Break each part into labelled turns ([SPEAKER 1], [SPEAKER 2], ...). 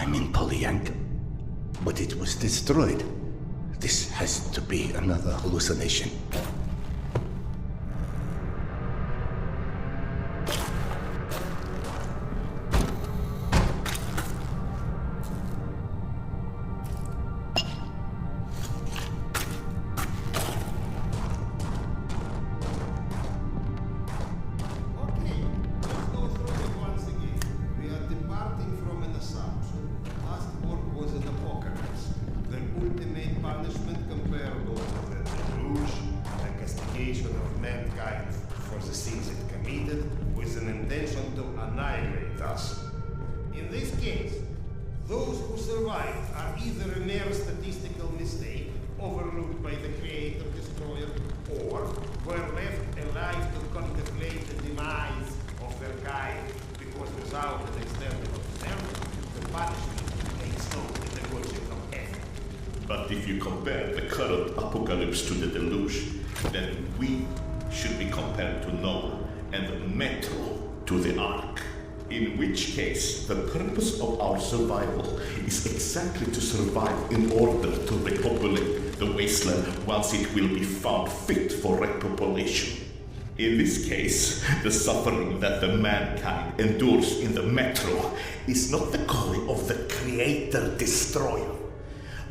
[SPEAKER 1] I'm in Polyank, but it was destroyed. This has to be another hallucination.
[SPEAKER 2] But if you compare the current apocalypse to the deluge, then we should be compared to Noah and the Metro to the Ark. In which case, the purpose of our survival is exactly to survive in order to repopulate the wasteland once it will be found fit for repopulation. In this case, the suffering that the mankind endures in the Metro is not the calling of the Creator-Destroyer,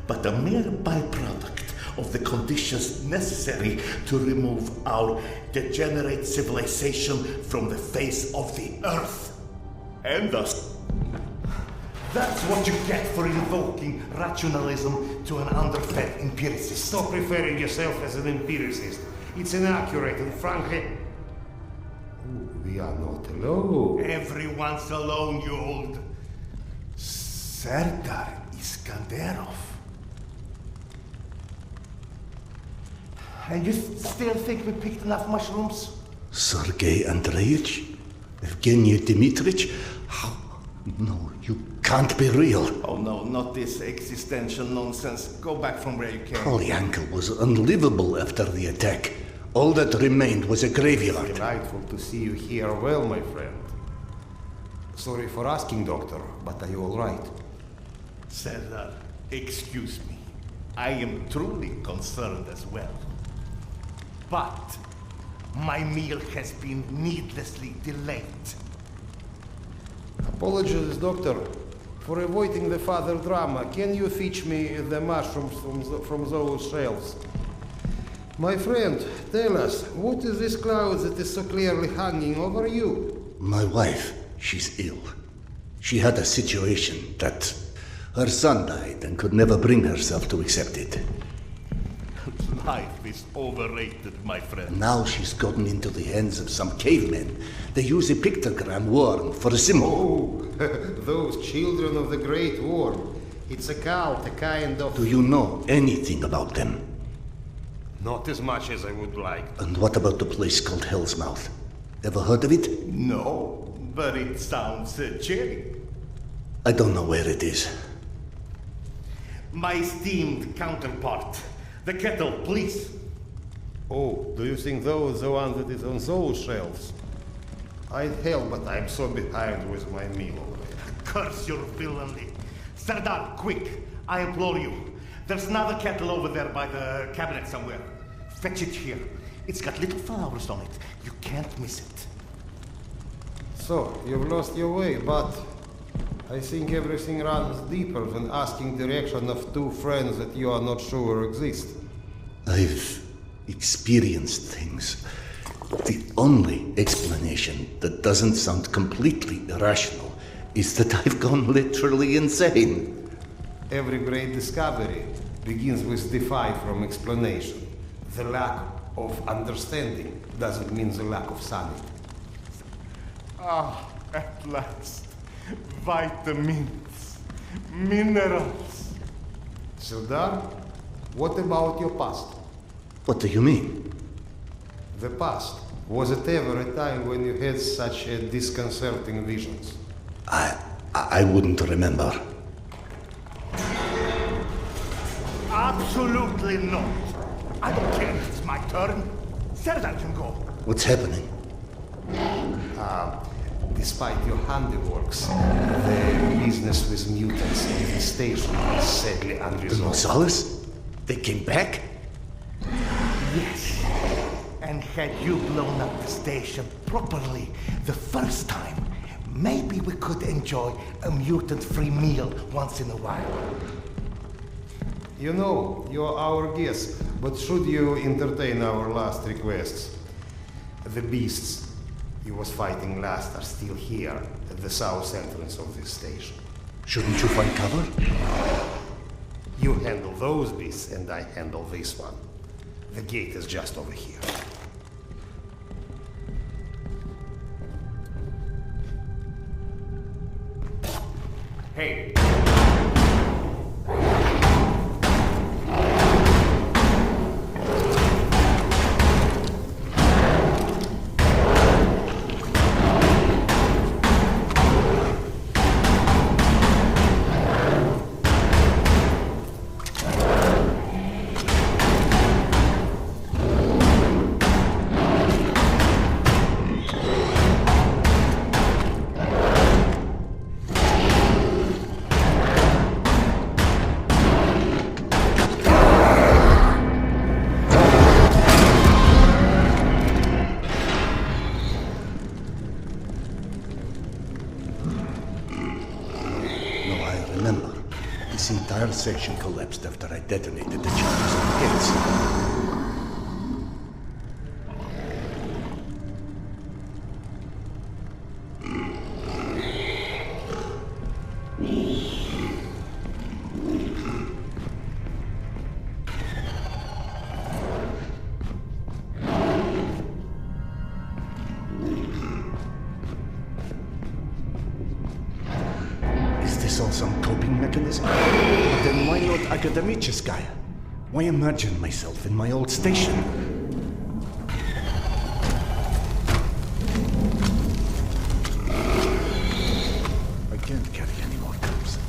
[SPEAKER 2] but a mere byproduct of the conditions necessary to remove our degenerate civilization from the face of the earth. And thus, that's what you get for invoking rationalism to an underfed empiricist.
[SPEAKER 3] Stop referring yourself as an empiricist. It's inaccurate and frankly... We are not alone.
[SPEAKER 2] Everyone's alone, you old... Serdar Iskanderov. And you still think we picked enough mushrooms?
[SPEAKER 1] Sergei Andreevich? Evgeny Dmitrich? How? No, you can't be real.
[SPEAKER 2] Oh no, not this existential nonsense. Go back from where you came.
[SPEAKER 1] Polyanka was unlivable after the attack. All that remained was a graveyard.
[SPEAKER 3] Delightful to see you here well, my friend. Sorry for asking, Doctor, but are you all right?
[SPEAKER 2] Serdar, excuse me. I am truly concerned as well. But my meal has been needlessly delayed.
[SPEAKER 3] Apologies, Doctor, for avoiding the further drama. Can you fetch me the mushrooms from those shelves? My friend, tell us, what is this cloud that is so clearly hanging over you?
[SPEAKER 1] My wife, she's ill. She had a situation that her son died and could never bring herself to accept it.
[SPEAKER 2] Life is overrated, my friend.
[SPEAKER 1] Now she's gotten into the hands of some cavemen. They use a pictogram worm for a symbol.
[SPEAKER 3] Oh, those children of the Great Worm. It's a cult, a kind of...
[SPEAKER 1] Do you know anything about them?
[SPEAKER 3] Not as much as I would like.
[SPEAKER 1] And what about the place called Hell's Mouth? Ever heard of it?
[SPEAKER 2] No, but it sounds cheery.
[SPEAKER 1] I don't know where it is.
[SPEAKER 2] My esteemed counterpart, the kettle, please.
[SPEAKER 3] Oh, do you think those the one that is on those shelves? I'd help, but I'm so behind with my meal already.
[SPEAKER 2] Curse your villainy. Serdar, quick, I implore you. There's another kettle over there by the cabinet somewhere. Fetch it here. It's got little flowers on it. You can't miss it.
[SPEAKER 3] So, you've lost your way, but I think everything runs deeper than asking direction of two friends that you are not sure exist.
[SPEAKER 1] I've experienced things. The only explanation that doesn't sound completely irrational is that I've gone literally insane.
[SPEAKER 3] Every great discovery begins with defy from explanation. The lack of understanding doesn't mean the lack of sanity.
[SPEAKER 2] Ah, at last. Vitamins, minerals.
[SPEAKER 3] Serdar, what about your past?
[SPEAKER 1] What do you mean?
[SPEAKER 3] The past. Was it ever a time when you had such disconcerting visions?
[SPEAKER 1] I wouldn't remember.
[SPEAKER 2] Absolutely not. I don't care if it's my turn. Serdar can go.
[SPEAKER 1] What's happening?
[SPEAKER 3] Despite your handiworks, the business with mutants in the station is sadly
[SPEAKER 1] The
[SPEAKER 3] unresolved.
[SPEAKER 1] Gonzalez? They came back?
[SPEAKER 4] Yes. And had you blown up the station properly the first time, maybe we could enjoy a mutant-free meal once in a while.
[SPEAKER 3] You know, you're our guest, but should you entertain our last requests? The beasts you was fighting last are still here at the south entrance of this station.
[SPEAKER 1] Shouldn't you find cover?
[SPEAKER 3] You handle those beasts and I handle this one. The gate is just over here.
[SPEAKER 4] Hey,
[SPEAKER 1] No, I remember. This entire section collapsed after I detonated the charges on the gates. Is this all some coping mechanism? Then why not Akademicheskaya? Why imagine myself in my old station? I can't carry any more cups.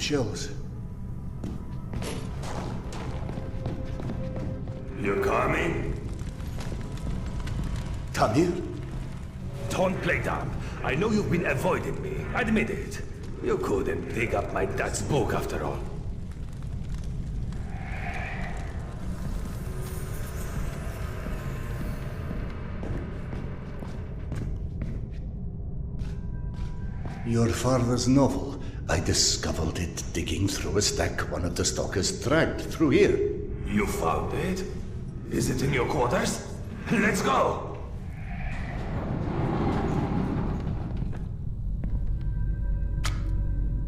[SPEAKER 1] shells.
[SPEAKER 5] You coming?
[SPEAKER 1] Tamir?
[SPEAKER 5] Don't play dumb. I know you've been avoiding me. Admit it. You couldn't dig up my dad's book after all.
[SPEAKER 1] Your father's novel. I discovered it digging through a stack one of the stalkers dragged through here.
[SPEAKER 5] You found it? Is it in your quarters? Let's go!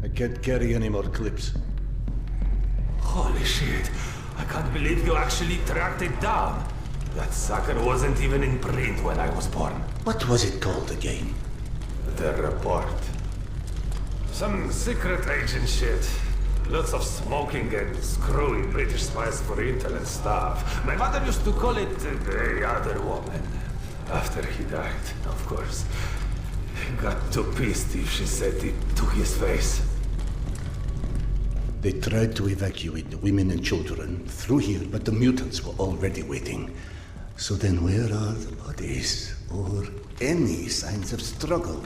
[SPEAKER 1] I can't carry any more clips.
[SPEAKER 5] Holy shit. I can't believe you actually tracked it down. That sucker wasn't even in print when I was born.
[SPEAKER 1] What was it called again?
[SPEAKER 5] The report. Some secret agent shit. Lots of smoking and screwing British spies for intel and stuff. My mother used to call it the other woman. After he died, of course. He got too pissed if she said it to his face.
[SPEAKER 1] They tried to evacuate the women and children through here, but the mutants were already waiting. So then where are the bodies? Or any signs of struggle?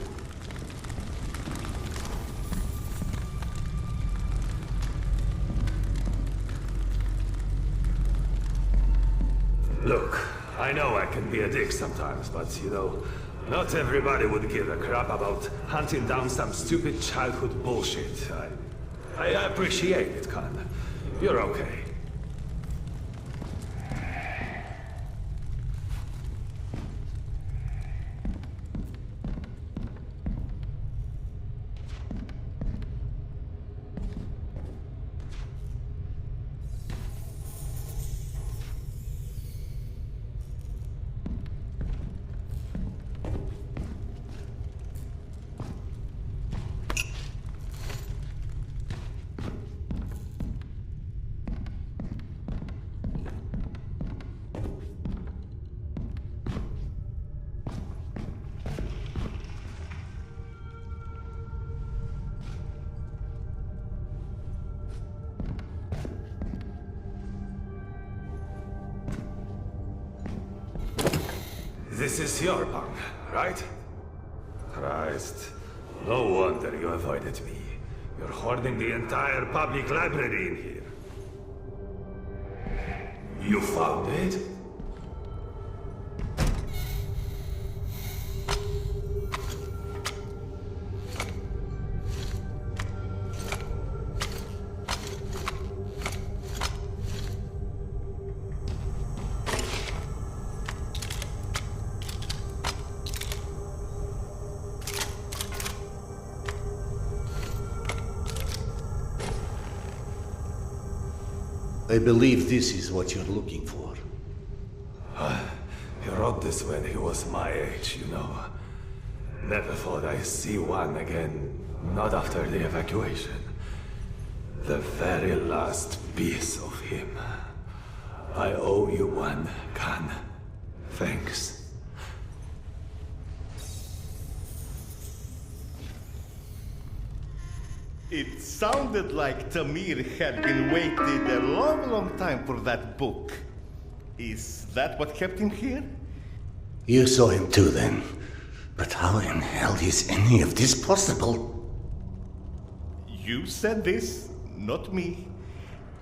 [SPEAKER 5] Look, I know I can be a dick sometimes, but you know, not everybody would give a crap about hunting down some stupid childhood bullshit. I appreciate it, Khan. You're okay. This is your bunk, right? Christ. No wonder you avoided me. You're hoarding the entire public library in here. You found it?
[SPEAKER 1] I believe this is what you're looking for.
[SPEAKER 5] He wrote this when he was my age, you know. Never thought I'd see one again. Not after the evacuation. The very last piece of him. I owe you one, Khan. Thanks.
[SPEAKER 2] It sounded like Tamir had been waiting a long, long time for that book. Is that what kept him here?
[SPEAKER 1] You saw him too then. But how in hell is any of this possible?
[SPEAKER 2] You said this, not me.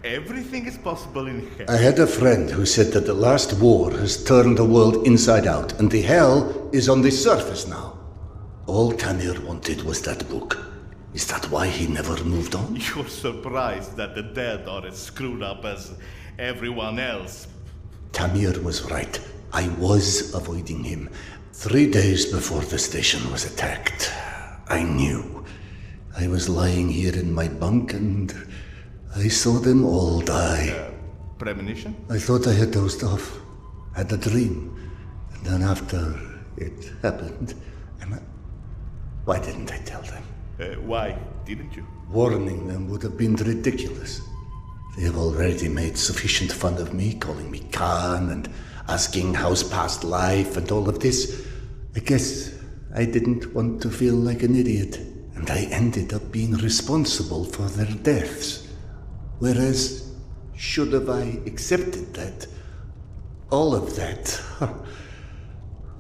[SPEAKER 2] Everything is possible in hell.
[SPEAKER 1] I had a friend who said that the last war has turned the world inside out, and the hell is on the surface now. All Tamir wanted was that book. Is that why he never moved on?
[SPEAKER 2] You're surprised that the dead are as screwed up as everyone else.
[SPEAKER 1] Tamir was right. I was avoiding him. 3 days before the station was attacked. I knew. I was lying here in my bunk and I saw them all die.
[SPEAKER 2] Premonition?
[SPEAKER 1] I thought I had dozed off. Had a dream. And then after it happened, why didn't I tell them?
[SPEAKER 2] Why didn't you?
[SPEAKER 1] Warning them would have been ridiculous. They have already made sufficient fun of me, calling me Khan and asking how's past life and all of this. I guess I didn't want to feel like an idiot. and I ended up being responsible for their deaths. Whereas, should have I accepted that, all of that,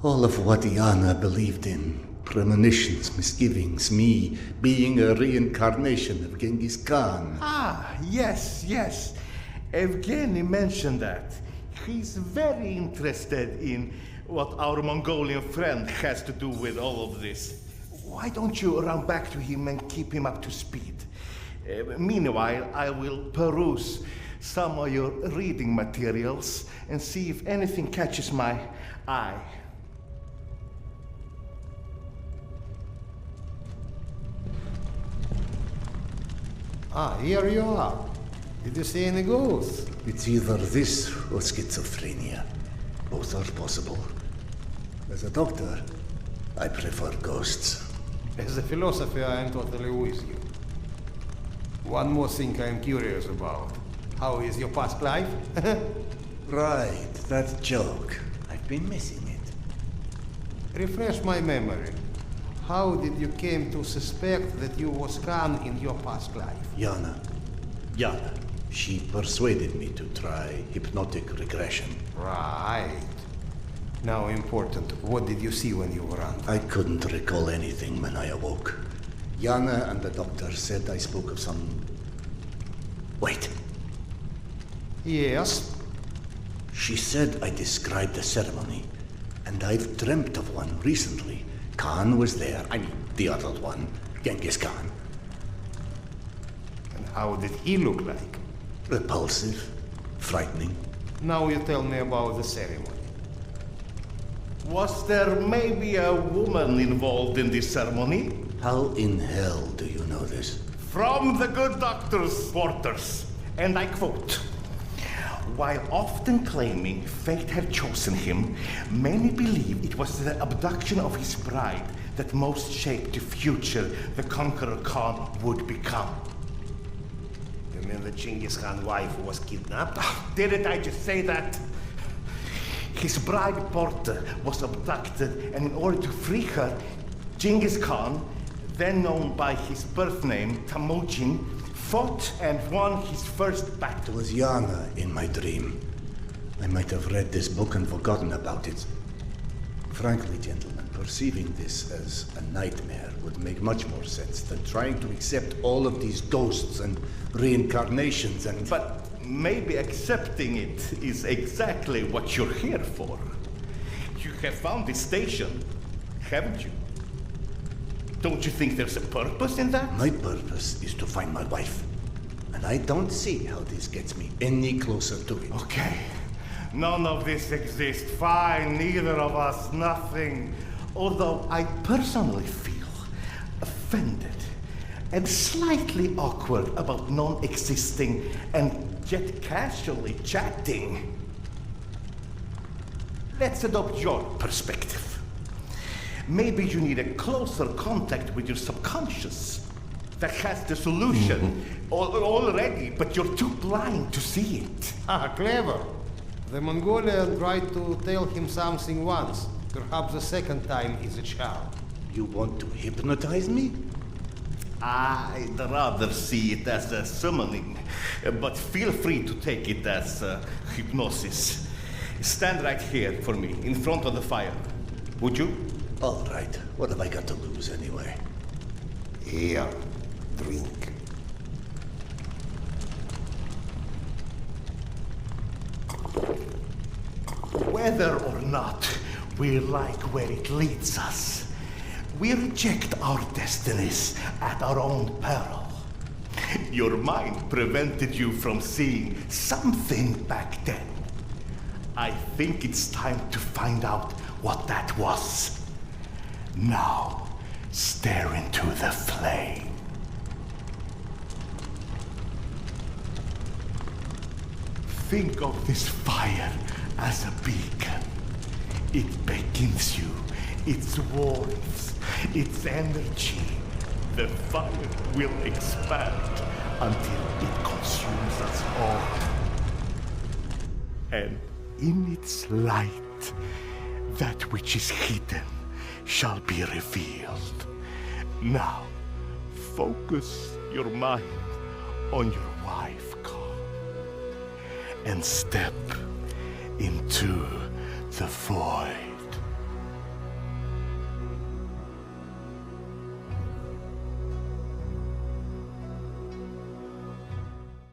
[SPEAKER 1] all of what Yana believed in, premonitions, misgivings, me being a reincarnation of Genghis Khan.
[SPEAKER 4] Ah, yes, yes. Evgeny mentioned that. He's very interested in what our Mongolian friend has to do with all of this. Why don't you run back to him and keep him up to speed? Meanwhile, I will peruse some of your reading materials and see if anything catches my eye.
[SPEAKER 3] Ah, here you are. Did you see any ghosts?
[SPEAKER 1] It's either this or schizophrenia. Both are possible. As a doctor, I prefer ghosts.
[SPEAKER 3] As a philosopher, I am totally with you. One more thing I am curious about. How is your past life?
[SPEAKER 1] Right, that joke. I've been missing it.
[SPEAKER 3] Refresh my memory. How did you came to suspect that you was Khan in your past life?
[SPEAKER 1] Yana. She persuaded me to try hypnotic regression.
[SPEAKER 3] Right. Now important, what did you see when you were under?
[SPEAKER 1] I couldn't recall anything when I awoke. Yana and the doctor said I spoke of some... Wait.
[SPEAKER 3] Yes.
[SPEAKER 1] She said I described a ceremony, and I've dreamt of one recently. Khan was there. I mean, the other one, Genghis Khan.
[SPEAKER 3] And how did he look like?
[SPEAKER 1] Repulsive, frightening.
[SPEAKER 3] Now you tell me about the ceremony.
[SPEAKER 4] Was there maybe a woman involved in this ceremony?
[SPEAKER 1] How in hell do you know this?
[SPEAKER 4] From the good doctor's quarters, and I quote, "While often claiming fate had chosen him, many believe it was the abduction of his bride that most shaped the future the conqueror Khan would become."
[SPEAKER 3] You mean the Genghis Khan wife who was kidnapped?
[SPEAKER 4] Didn't I just say that? His bride Porta was abducted, and in order to free her, Genghis Khan, then known by his birth name Temujin, fought and won his first
[SPEAKER 1] It
[SPEAKER 4] battle.
[SPEAKER 1] was Yana in my dream. I might have read this book and forgotten about it. Frankly, gentlemen, perceiving this as a nightmare would make much more sense than trying to accept all of these ghosts and reincarnations and...
[SPEAKER 4] But maybe accepting it is exactly what you're here for. You have found this station, haven't you? Don't you think there's a purpose in that?
[SPEAKER 1] My purpose is to find my wife. And I don't see how this gets me any closer to it.
[SPEAKER 4] Okay. None of this exists. Fine, neither of us, nothing. Although I personally feel offended and slightly awkward about non-existing and yet casually chatting. Let's adopt your perspective. Maybe you need a closer contact with your subconscious that has the solution already, but you're too blind to see it.
[SPEAKER 3] Ah, clever. The Mongolian tried to tell him something once. Perhaps the second time is a charm.
[SPEAKER 1] You want to hypnotize me?
[SPEAKER 4] I'd rather see it as a summoning, but feel free to take it as hypnosis. Stand right here for me, in front of the fire. Would you?
[SPEAKER 1] All right. What have I got to lose anyway?
[SPEAKER 3] Here, drink.
[SPEAKER 4] Whether or not we like where it leads us, we reject our destinies at our own peril. Your mind prevented you from seeing something back then. I think it's time to find out what that was. Now, stare into the flame. Think of this fire as a beacon. It beckons you, its warmth, its energy. The fire will expand until it consumes us all. And in its light, that which is hidden shall be revealed. Now, focus your mind on your wife, Carl, and step into the void.